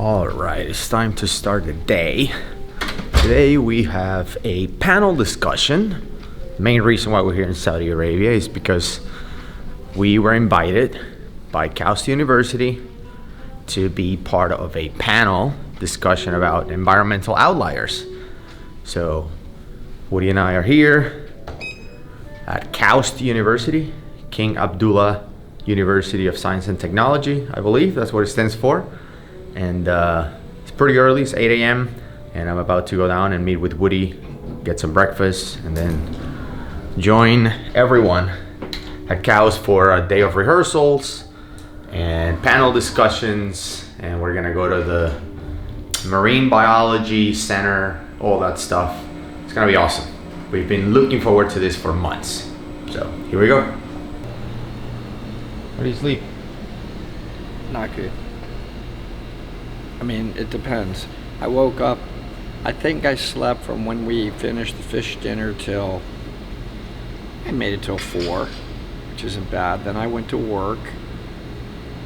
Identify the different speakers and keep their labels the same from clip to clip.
Speaker 1: All right, it's time to start the day. Today we have a panel discussion. Main reason why we're here in Saudi Arabia is because we were invited by KAUST University to be part of a panel discussion about environmental outliers. So Woody and I are here at KAUST University, King Abdullah University of Science and Technology, I believe that's what it stands for. And it's pretty early, it's 8 a.m. and I'm about to go down and meet with Woody, get some breakfast, and then join everyone at KAUST for a day of rehearsals and panel discussions, and we're gonna go to the Marine Biology Center, all that stuff. It's gonna be awesome. We've been looking forward to this for months. So here we go. Where do you sleep?
Speaker 2: Not good. I mean, it depends. I woke up, I think I slept from when we finished the fish dinner till, I made it till 4, which isn't bad. Then I went to work,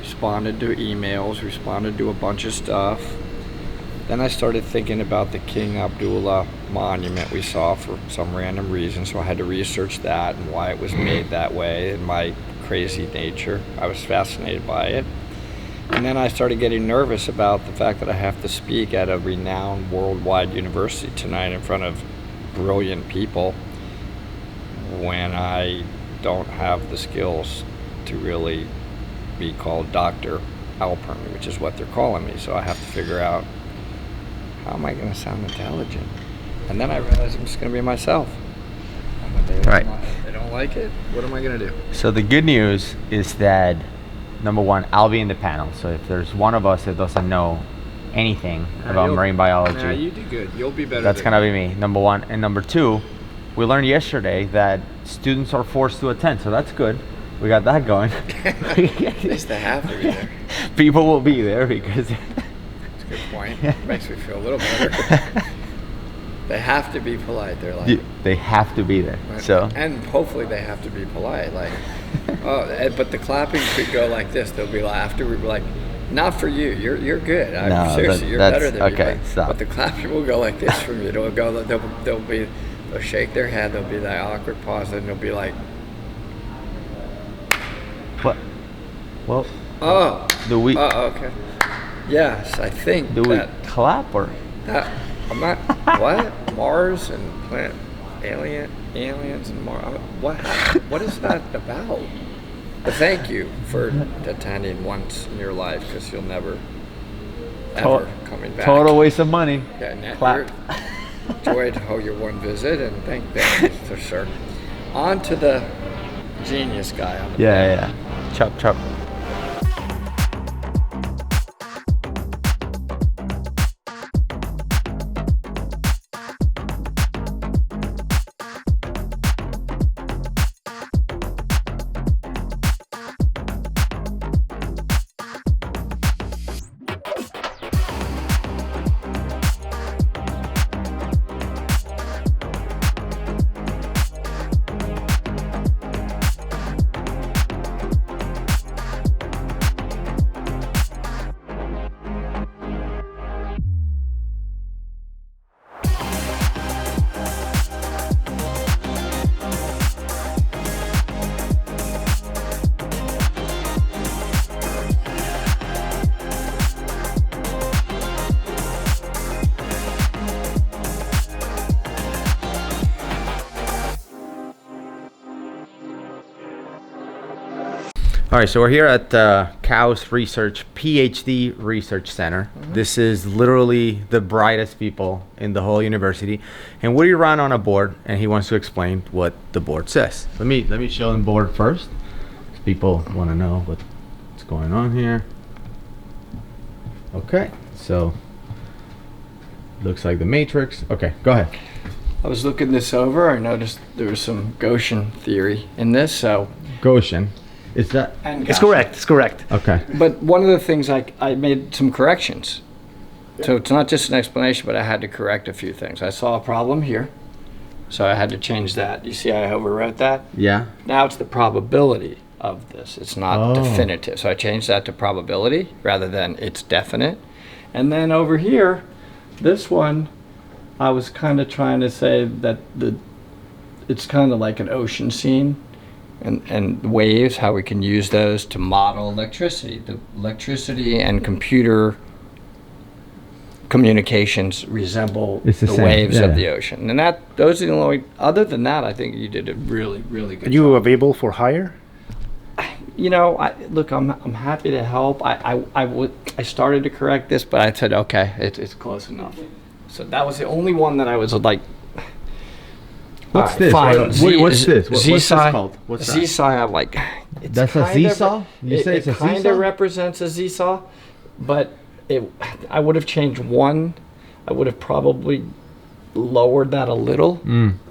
Speaker 2: responded to emails, responded to a bunch of stuff. Then I started thinking about the King Abdullah monument we saw for some random reason, so I had to research that and why it was made that way and my crazy nature. I was fascinated by it. And then I started getting nervous about the fact that I have to speak at a renowned worldwide university tonight in front of brilliant people when I don't have the skills to really be called Dr. Alpern, which is what they're calling me. So I have to figure out, how am I going to sound intelligent? And then I realized I'm just going to be myself. And
Speaker 1: Right.
Speaker 2: They don't like it? What am I going to do?
Speaker 1: So the good news is that number one, I'll be in the panel. So if there's one of us that doesn't know anything about marine biology,
Speaker 2: you do good. You'll be better.
Speaker 1: that's gonna be me, number one. And number two, we learned yesterday that students are forced to attend, so that's good. We got that going.
Speaker 2: At least they have to be there.
Speaker 1: People will be there because
Speaker 2: That's a good point. Makes me feel a little better. They have to be polite. They're like,
Speaker 1: they have to be there. So
Speaker 2: and hopefully they have to be polite. Like, but the clapping could go like this. They'll be like, after we're like, not for you. You're good.
Speaker 1: No,
Speaker 2: seriously, you're better than me.
Speaker 1: Okay, stop.
Speaker 2: But the clapping will go like this from you. They'll shake their head. There'll be that awkward pause, and they'll be like,
Speaker 1: what? Well,
Speaker 2: oh,
Speaker 1: do we?
Speaker 2: okay. Yes, I think
Speaker 1: Do
Speaker 2: that.
Speaker 1: we clap or?
Speaker 2: I'm not. What? Mars and planet aliens and Mars. What is that about? But thank you for attending once in your life, because you'll never ever coming back.
Speaker 1: Total waste of money.
Speaker 2: Yeah,
Speaker 1: Clap.
Speaker 2: Enjoyed your one visit, and thank you for sure. On to the genius guy on the
Speaker 1: Yeah. Chop chop. All right, so we're here at KAUST Research PhD Research Center. Mm-hmm. This is literally the brightest people in the whole university. And Woody ran on a board, and he wants to explain what the board says. Let me show them board first, because people want to know what's going on here. Okay, so looks like the matrix. Okay, go ahead.
Speaker 2: I was looking this over. I noticed there was some Gaussian theory in this. So
Speaker 1: Gaussian. Is that?
Speaker 3: It's correct. It's correct.
Speaker 1: Okay.
Speaker 2: But one of the things I made some corrections. So it's not just an explanation, but I had to correct a few things. I saw a problem here, so I had to change that. You see I overwrote that?
Speaker 1: Yeah.
Speaker 2: Now it's the probability of this. It's not definitive. So I changed that to probability rather than it's definite. And then over here, this one, I was kind of trying to say that it's kind of like an ocean scene, and waves, how we can use those to model electricity. The electricity and computer communications resemble the waves of the ocean. And those are the only, other than that, I think you did a really, really good job.
Speaker 3: Are you available for hire?
Speaker 2: You know, look, I'm happy to help. I started to correct this, but I said, okay, it's close enough. So that was the only one that I was like,
Speaker 1: what's this?
Speaker 2: fine.
Speaker 1: What's this? What's this called? What's that?
Speaker 2: Z-saw, I'm like, it's
Speaker 1: That's a Z-saw? You say it's a
Speaker 2: kind
Speaker 1: Z-saw?
Speaker 2: of represents a Z-saw, but I would have changed one. I would have probably lowered that a little,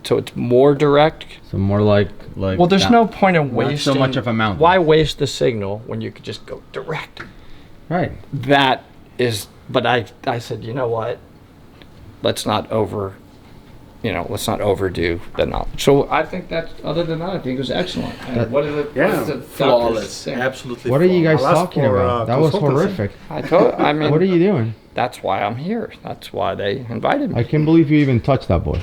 Speaker 2: so it's more direct.
Speaker 1: So more like
Speaker 2: well, there's no point in wasting
Speaker 1: so much of a mountain.
Speaker 2: Why waste the signal when you could just go direct?
Speaker 1: Right.
Speaker 2: That is, but I said, you know what? Let's not overdo the knowledge. So I think other than that, I think it was excellent. And what is it?
Speaker 3: Flawless. Absolutely.
Speaker 1: What are you guys
Speaker 3: I'll ask
Speaker 1: talking
Speaker 3: for,
Speaker 1: about? That was horrific.
Speaker 2: I mean,
Speaker 1: What are you doing?
Speaker 2: that's why I'm here. That's why they invited me.
Speaker 1: I can't believe you even touched that boy.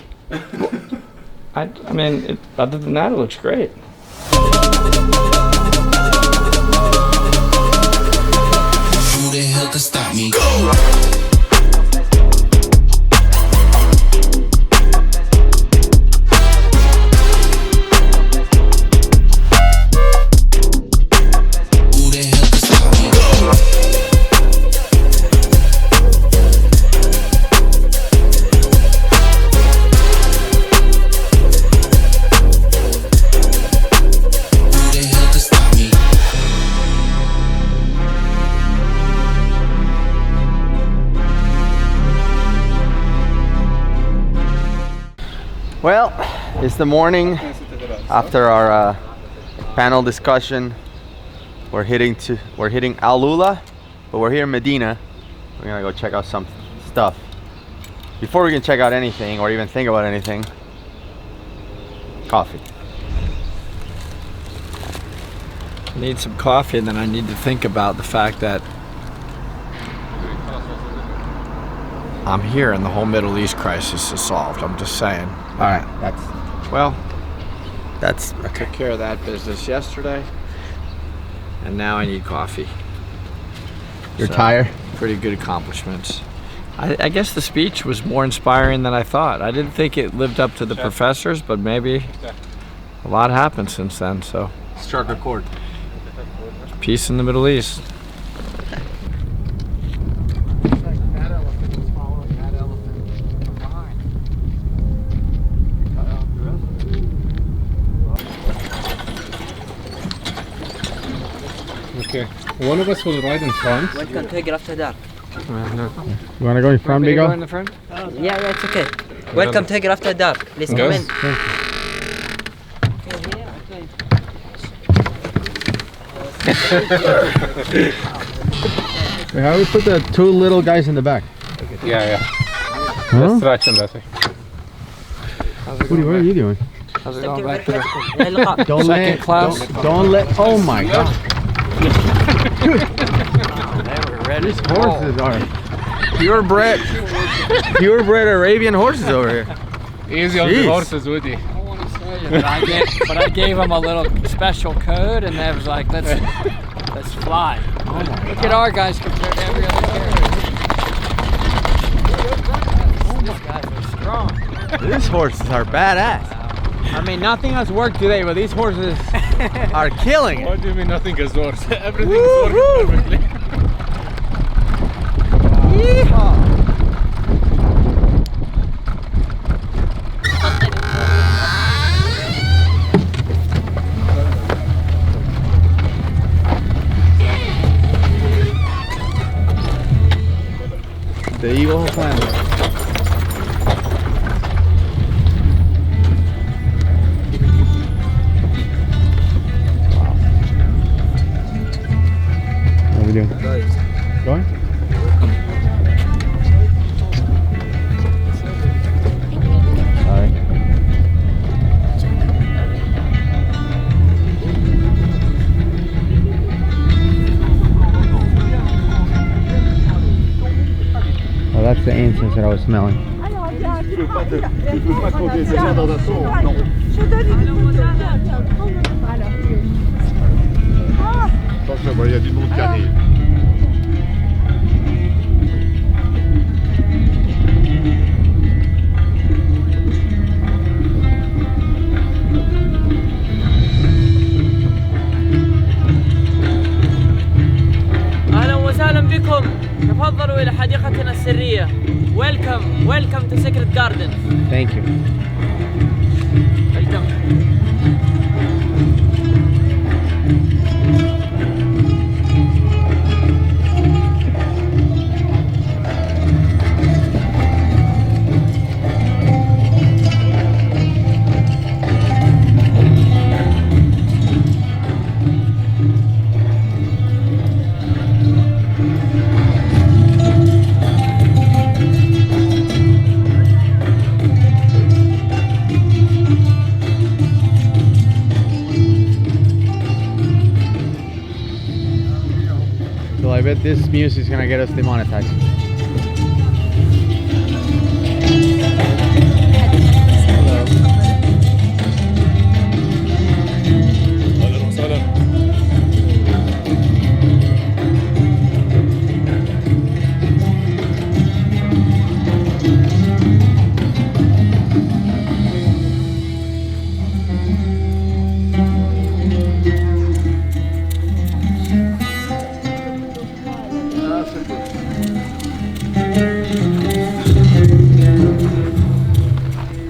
Speaker 2: I mean, other than that, it looks great.
Speaker 4: Who the hell can stop me?
Speaker 1: Well, it's the morning after our panel discussion. We're hitting AlUla, but we're here in Medina. We're gonna go check out some stuff. Before we can check out anything or even think about anything, coffee.
Speaker 2: I need some coffee, and then I need to think about the fact that I'm here and the whole Middle East crisis is solved. I'm just saying.
Speaker 1: All right, that's
Speaker 2: I took care of that business yesterday, and now I need coffee.
Speaker 1: You're tired?
Speaker 2: Pretty good accomplishments. I guess the speech was more inspiring than I thought. I didn't think it lived up to the professors, but maybe a lot happened since then. So
Speaker 3: Struck a chord.
Speaker 2: peace in the Middle East.
Speaker 3: Okay. One of us will ride in front.
Speaker 5: Welcome to Petra after dark.
Speaker 1: You wanna go in front, Bigo?
Speaker 2: in the front?
Speaker 5: Yeah, it's okay. Welcome to Petra after dark. Please come in.
Speaker 1: Wait, how do we put the two little guys in the back?
Speaker 3: Yeah.
Speaker 1: Huh?
Speaker 3: Stretch on that way.
Speaker 1: What are you doing?
Speaker 2: How's it going back there?
Speaker 1: Don't
Speaker 2: Second class.
Speaker 1: Don't let. Oh my God! These horses are purebred Arabian horses over here.
Speaker 3: Easy on
Speaker 1: Jeez.
Speaker 3: the horses, Woody.
Speaker 6: I don't want to say it, but I gave them a little special code, and they was like, let's fly. Look at our guys compared to every other carrier. These guys are strong.
Speaker 1: These horses are badass.
Speaker 6: I mean, nothing has worked today, but these horses
Speaker 1: Are killing it.
Speaker 3: What do you mean nothing is worse? Everything is working perfectly.
Speaker 1: The Eagle planet. What are we doing? Going? Sorry. that's the incense that I was smelling.
Speaker 7: Attention, il y a du monde qui arrive.
Speaker 5: أهلا وسهلا بكم. تفضلوا إلى حديقتنا السرية. Welcome to Sacred Garden.
Speaker 1: Thank you.
Speaker 5: Welcome.
Speaker 1: So I bet this music is gonna get us demonetized.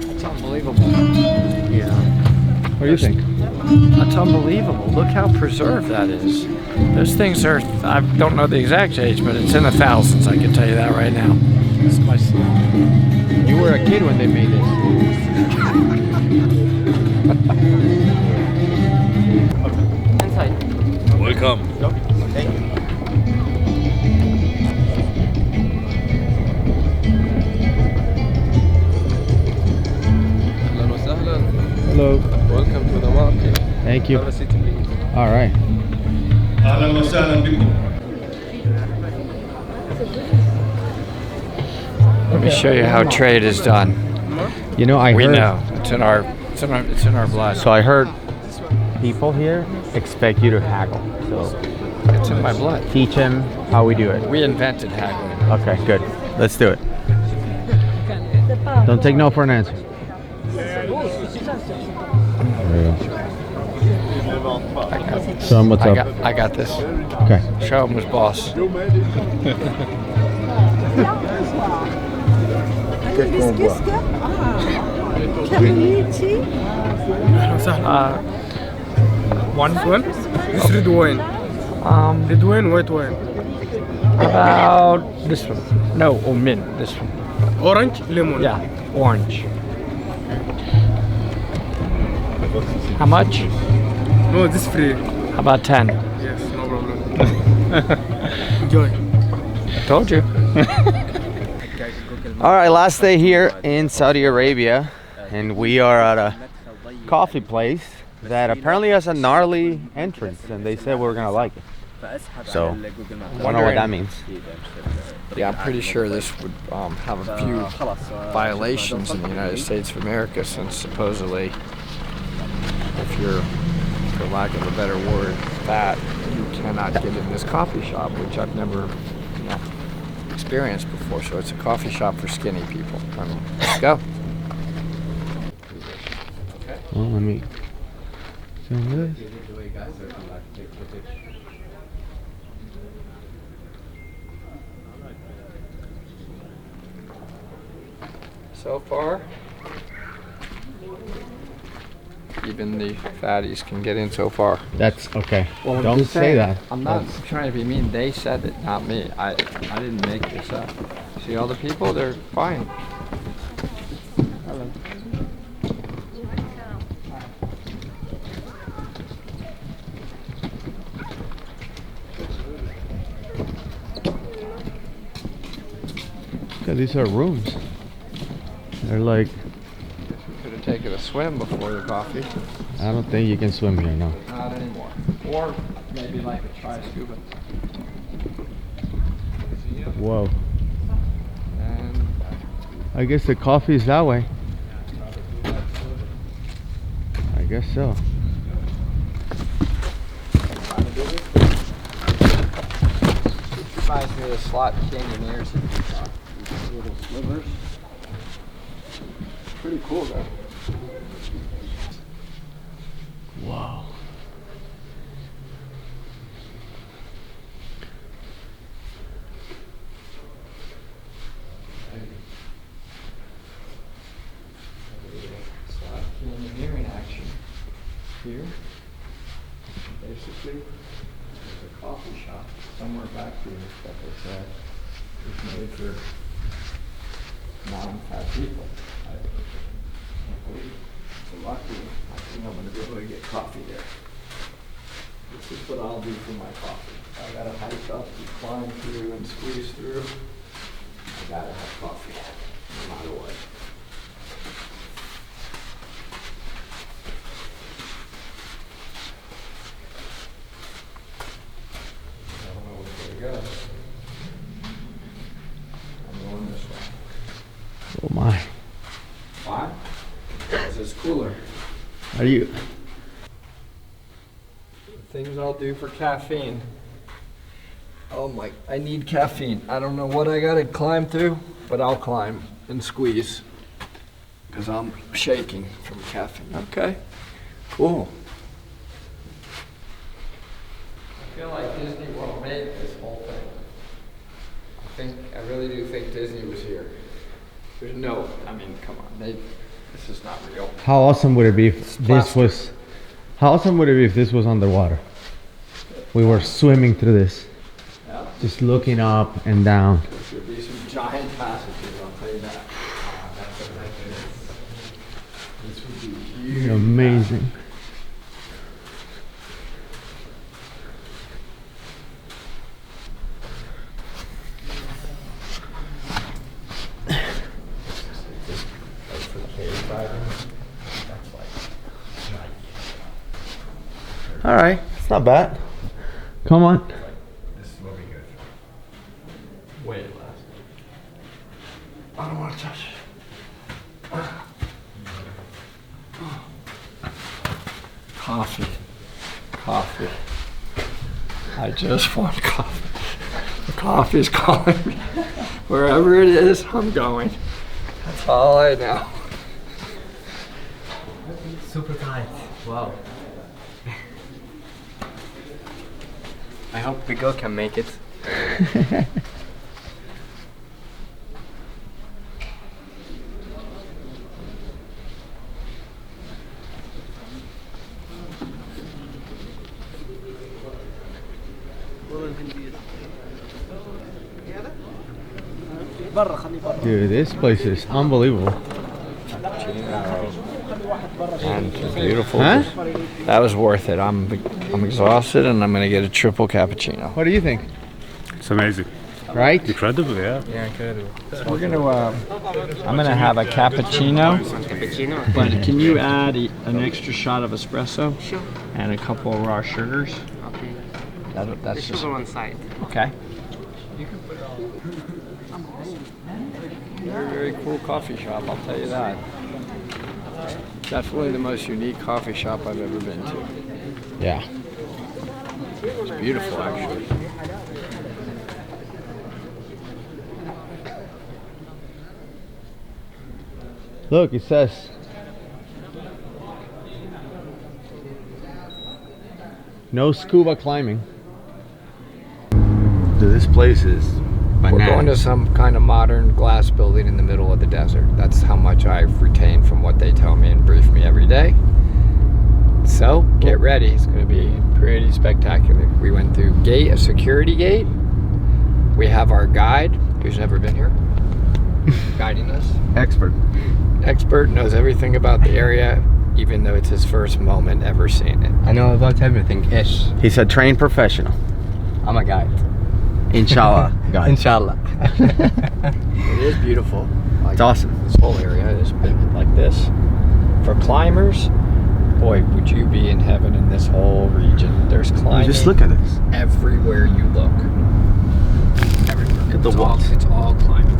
Speaker 2: That's unbelievable.
Speaker 1: Yeah. What do you think?
Speaker 2: That's unbelievable. Look how preserved that is. Those things are, I don't know the exact age, but it's in the thousands, I can tell you that right now. It's my
Speaker 1: You were a kid when they made this.
Speaker 5: Inside.
Speaker 7: Welcome.
Speaker 1: Hello.
Speaker 3: Welcome to the market.
Speaker 1: Thank you.
Speaker 3: Have a seat, please.
Speaker 1: All right.
Speaker 7: أهلا وسهلا بكم.
Speaker 2: Let me show you how trade is done.
Speaker 1: You know, I
Speaker 2: We
Speaker 1: heard.
Speaker 2: know. It's in our blood.
Speaker 1: So I heard people here expect you to haggle. So
Speaker 2: It's in my blood.
Speaker 1: teach them how we do it.
Speaker 2: We invented haggling.
Speaker 1: Okay, good. Let's do it. Don't take no for an answer. Show him what's up.
Speaker 2: I got this.
Speaker 1: Okay.
Speaker 2: Show him who's boss.
Speaker 3: One? It's red wine. Red wine, white wine.
Speaker 2: About this one. No, mint. This one.
Speaker 3: Orange, lemon.
Speaker 2: Yeah, orange. How much?
Speaker 3: No, this free.
Speaker 2: How about 10?
Speaker 3: Yes, no problem. Enjoy.
Speaker 2: Told you.
Speaker 1: All right, last day here in Saudi Arabia, and we are at a coffee place that apparently has a gnarly entrance, and they said we're gonna like it. So, I don't know what that means.
Speaker 2: Yeah, I'm pretty sure this would have a few violations in the United States of America, since supposedly, if you're, for lack of a better word, fat, you cannot get in this coffee shop, which I've never, experienced before. So it's a coffee shop for skinny people. Let's go.
Speaker 1: Well, let me film this.
Speaker 2: So far, even the fatties can get in so far.
Speaker 1: That's okay.
Speaker 2: Well, I'm
Speaker 1: Don't
Speaker 2: just
Speaker 1: say
Speaker 2: saying,
Speaker 1: that.
Speaker 2: I'm not trying to be mean. They said it, not me. I didn't make this up. See all the people? They're fine. Hello.
Speaker 1: Yeah, these are rooms. They're like,
Speaker 2: Could have taken a swim before the coffee.
Speaker 1: I don't think you can swim here, no.
Speaker 2: Not anymore. Or maybe like a try scuba.
Speaker 1: Whoa.
Speaker 2: And
Speaker 1: I guess the coffee is that way. I guess so.
Speaker 2: Reminds me of the slot canyoneers in Utah. These little slivers. Pretty cool though.
Speaker 1: Wow.
Speaker 2: Slot canyoneering action here. Basically, there's a coffee shop somewhere back here that they said is made for non-fat people. I can't believe it. So luckily, I think I'm going to be able to get coffee there. This is what I'll do for my coffee. I gotta hike up and climb through and squeeze through. I gotta have coffee, no matter what. I don't know which way to go. I'm going this way.
Speaker 1: Oh my.
Speaker 2: Why? Because it's cooler.
Speaker 1: Are you?
Speaker 2: Things I'll do for caffeine. Oh my, I need caffeine. I don't know what I gotta climb through, but I'll climb and squeeze. Because I'm shaking from caffeine. Okay, cool. I feel like Disney World made this whole thing. I really do think Disney was here. There's no, I mean, come on, this is not real.
Speaker 1: How awesome would it be if this was? How awesome would it be if this was underwater? We were swimming through this,
Speaker 2: Yeah.
Speaker 1: just looking up and down.
Speaker 2: There should be some giant passages, I'll tell you that. This would be huge.
Speaker 1: Amazing. All right, it's not bad. Come on.
Speaker 7: This will be good.
Speaker 2: Way less. I don't want to touch it. Coffee. Coffee. I just want coffee. The coffee's calling me. Wherever it is, I'm going. That's all I know.
Speaker 8: Super tight. Wow. I hope the girl can make it.
Speaker 1: Dude, this place is unbelievable.
Speaker 2: And beautiful.
Speaker 1: Huh?
Speaker 2: That was worth it. I'm exhausted and I'm gonna get a triple cappuccino.
Speaker 1: What do you think?
Speaker 7: It's amazing.
Speaker 1: Right?
Speaker 7: Incredible, yeah.
Speaker 8: Yeah, incredible.
Speaker 2: We're gonna I'm gonna have a cappuccino.
Speaker 8: Cappuccino.
Speaker 2: But can you add an extra shot of espresso? Sure. And a couple of raw sugars?
Speaker 8: Okay.
Speaker 2: That's
Speaker 8: The
Speaker 2: just
Speaker 8: sugar on side.
Speaker 2: okay. Very, very cool coffee shop, I'll tell you that. Definitely the most unique coffee shop I've ever been to.
Speaker 1: Yeah.
Speaker 2: It's beautiful, actually.
Speaker 1: Look, it says no scuba climbing. Dude, this place is
Speaker 2: We're going to
Speaker 1: bananas.
Speaker 2: some kind of modern glass building in the middle of the desert. That's how much I've retained from what they tell me and brief me every day. So, get ready. It's going to be pretty spectacular. We went through a security gate. We have our guide, who's never been here, guiding us. Expert, knows everything about the area, even though it's his first moment ever seeing it.
Speaker 8: I know about everything-ish.
Speaker 1: He's a trained professional.
Speaker 8: I'm a guide.
Speaker 1: Inshallah, guys.
Speaker 8: Inshallah.
Speaker 2: It is beautiful. Like,
Speaker 1: It's awesome.
Speaker 2: This whole area is big like this. For climbers, boy, would you be in heaven in this whole region. There's climbing.
Speaker 1: Just look at this.
Speaker 2: Everywhere you look. Everywhere.
Speaker 1: Look at the
Speaker 2: It's
Speaker 1: walls.
Speaker 2: It's all climbing.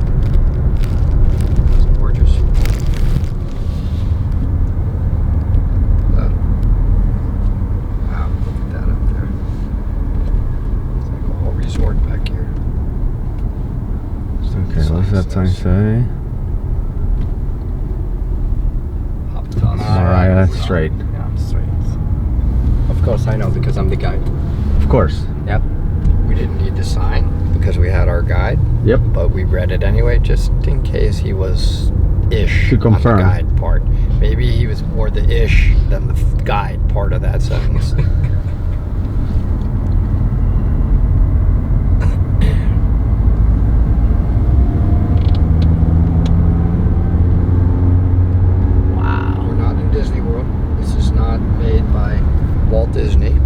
Speaker 1: does that sign say? Maraya, straight.
Speaker 8: Yeah, I'm straight. Of course I know because I'm the guide.
Speaker 1: Of course.
Speaker 8: Yep.
Speaker 2: We didn't need the sign because we had our guide,
Speaker 1: Yep.
Speaker 2: but we read it anyway just in case he was ish
Speaker 1: To confirm.
Speaker 2: on the guide part. Maybe he was more the ish than the guide part of that sentence.
Speaker 1: Wow.
Speaker 2: We're not in Disney World. This is not made by Walt Disney.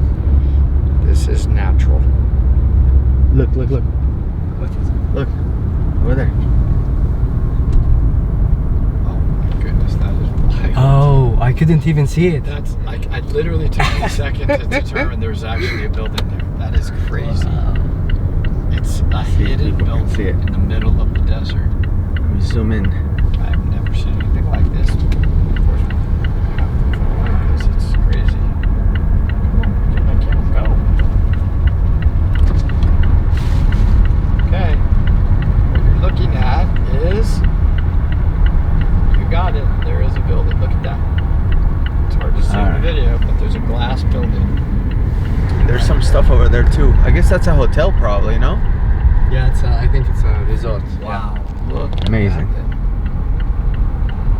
Speaker 2: This is natural.
Speaker 1: Look, look, look. Look. Over there.
Speaker 2: Oh my goodness, that is wild.
Speaker 8: Oh, I couldn't even see it.
Speaker 2: That's like, I literally took me a second to determine there's actually a building there. That is crazy. It's a hidden
Speaker 1: people can
Speaker 2: building
Speaker 1: see it.
Speaker 2: in the middle of the desert.
Speaker 1: Let me zoom in.
Speaker 2: I've never seen anything like this. Of course, we have to put it away because it's crazy. Come on, get my camera, go. Okay. What you're looking at is, you got it, there is a building. Look at that. It's hard to see in the
Speaker 1: Alright.
Speaker 2: video, but there's a glass building.
Speaker 1: There's some stuff over there too. I guess that's a hotel probably, no?
Speaker 8: Yeah, it's I think it's a resort.
Speaker 2: Wow. Look at
Speaker 1: Amazing.
Speaker 2: that.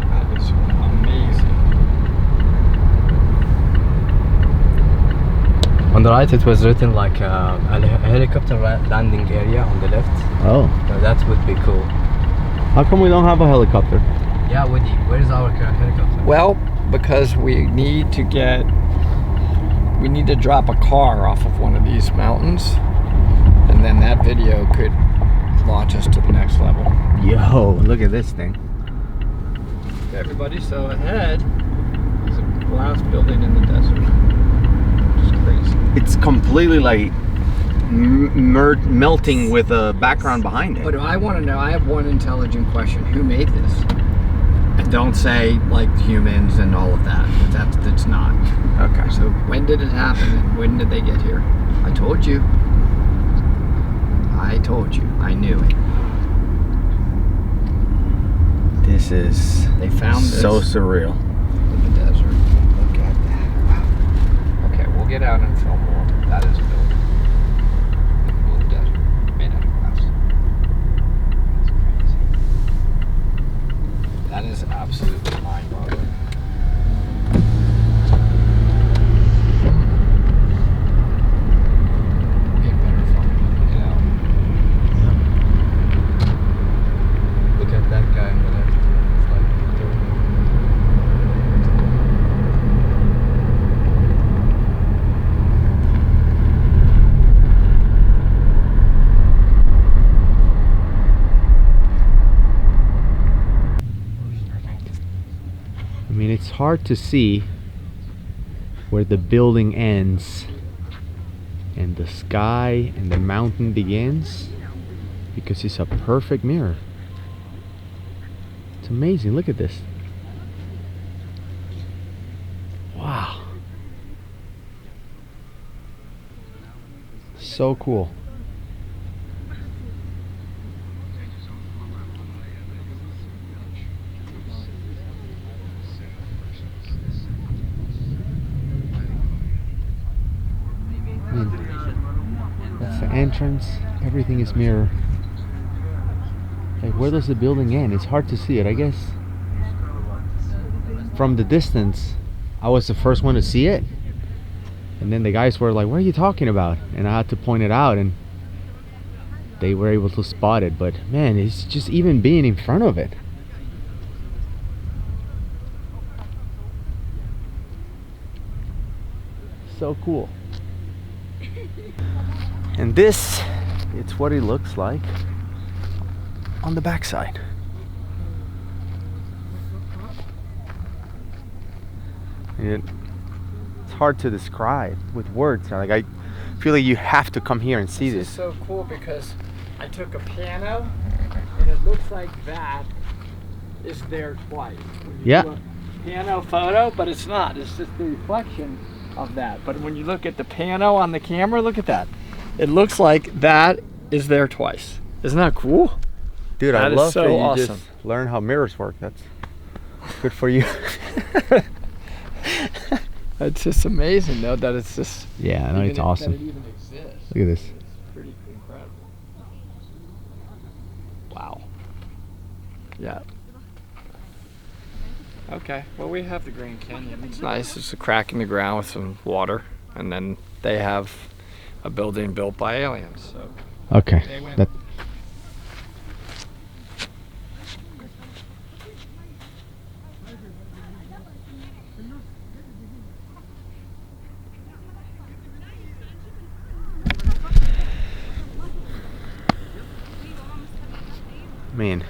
Speaker 2: That is amazing.
Speaker 8: On the right it was written like a helicopter landing area on the left.
Speaker 1: Oh.
Speaker 8: So that would be cool.
Speaker 1: How come we don't have a helicopter?
Speaker 8: Yeah, Woody, where's our helicopter?
Speaker 2: Well, because we need to drop a car off of one of these mountains, and then that video could launch us to the next level.
Speaker 1: Yo, look at this thing.
Speaker 2: Everybody, so ahead is a glass building in the desert. Which is crazy.
Speaker 1: It's completely like melting with a background behind it.
Speaker 2: But I want to know, I have one intelligent question. Who made this? And don't say like humans and all of that. That's not.
Speaker 1: Okay.
Speaker 2: So when did it happen and when did they get here? I told you. I told you. I knew it.
Speaker 1: This is
Speaker 2: They found this
Speaker 1: so surreal.
Speaker 2: in the desert. Look at that. Wow. Okay, we'll get out and film more. That is a building. In the middle of the desert. Made out of glass. That's crazy. That is absolutely mind-boggling. Get better filming, you know.
Speaker 8: Look at that guy on the left. It's like
Speaker 1: I mean, it's hard to see where the building ends and the sky and the mountain begins because it's a perfect mirror. It's amazing. Look at this. Wow. So cool. That's the entrance. Everything is mirror. Like, where does the building end? It's hard to see it. I guess from the distance, I was the first one to see it. And then the guys were like, what are you talking about? And I had to point it out, and they were able to spot it. But man, it's just even being in front of it. So cool. And this, it's what it looks like on the backside. It's hard to describe with words. Like, I feel like you have to come here and see
Speaker 2: This
Speaker 1: this.
Speaker 2: is so cool because I took a piano and it looks like that is there twice. When you
Speaker 1: Yeah.
Speaker 2: do a piano photo, but it's not. It's just the reflection of that. But when you look at the piano on the camera, look at that. It looks like that is there twice. Isn't that cool?
Speaker 1: Dude, I
Speaker 2: That is
Speaker 1: love
Speaker 2: so
Speaker 1: that you
Speaker 2: awesome.
Speaker 1: just learn how mirrors work. That's good for you.
Speaker 2: It's just amazing, though, that it's just.
Speaker 1: Yeah, I know, it's
Speaker 2: That
Speaker 1: awesome.
Speaker 2: it even exists.
Speaker 1: Look at this.
Speaker 2: Pretty incredible. Wow. Yeah. Okay, well, we have the Grand Canyon. It's nice. It's a crack in the ground with some water, and then they have a building built by aliens. So
Speaker 1: Okay.
Speaker 2: they went.
Speaker 1: That, I mean,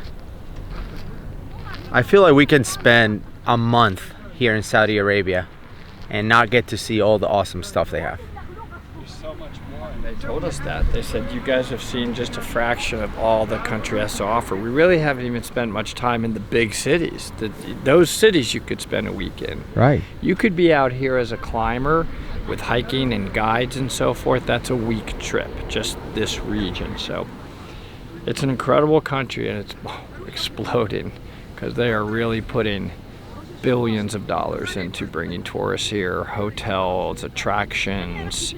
Speaker 1: I feel like we can spend a month here in Saudi Arabia and not get to see all the awesome stuff they have.
Speaker 2: There's so much more, and they told us that. They said, you guys have seen just a fraction of all the country has to offer. We really haven't even spent much time in the big cities. Those cities you could spend a week in.
Speaker 1: Right.
Speaker 2: You could be out here as a climber with hiking and guides and so forth. That's a week trip, just this region. So it's an incredible country, and it's exploding because they are really putting billions of dollars into bringing tourists here, hotels, attractions.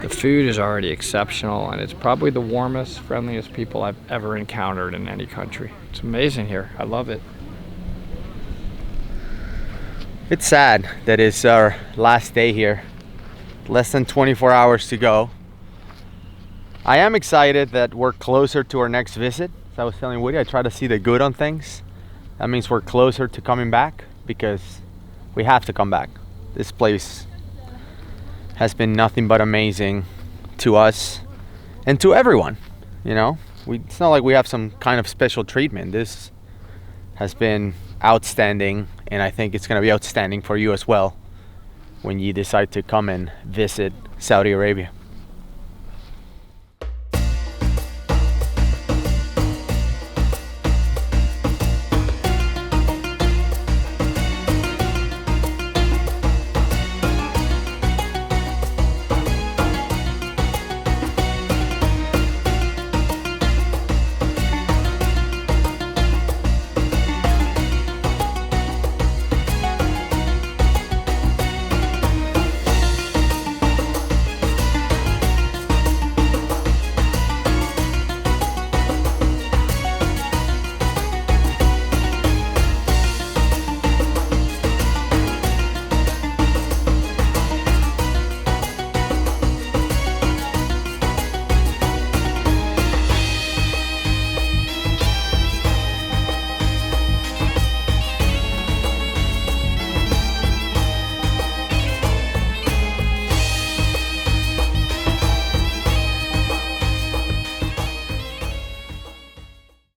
Speaker 2: The food is already exceptional, and it's probably the warmest, friendliest people I've ever encountered in any country. It's amazing here. I love it.
Speaker 1: It's sad that it's our last day here. Less than 24 hours to go. I am excited that we're closer to our next visit. As I was telling Woody, I try to see the good on things. That means we're closer to coming back because we have to come back. This place has been nothing but amazing to us and to everyone. You know, it's not like we have some kind of special treatment. This has been outstanding, and I think it's going to be outstanding for you as well when you decide to come and visit Saudi Arabia.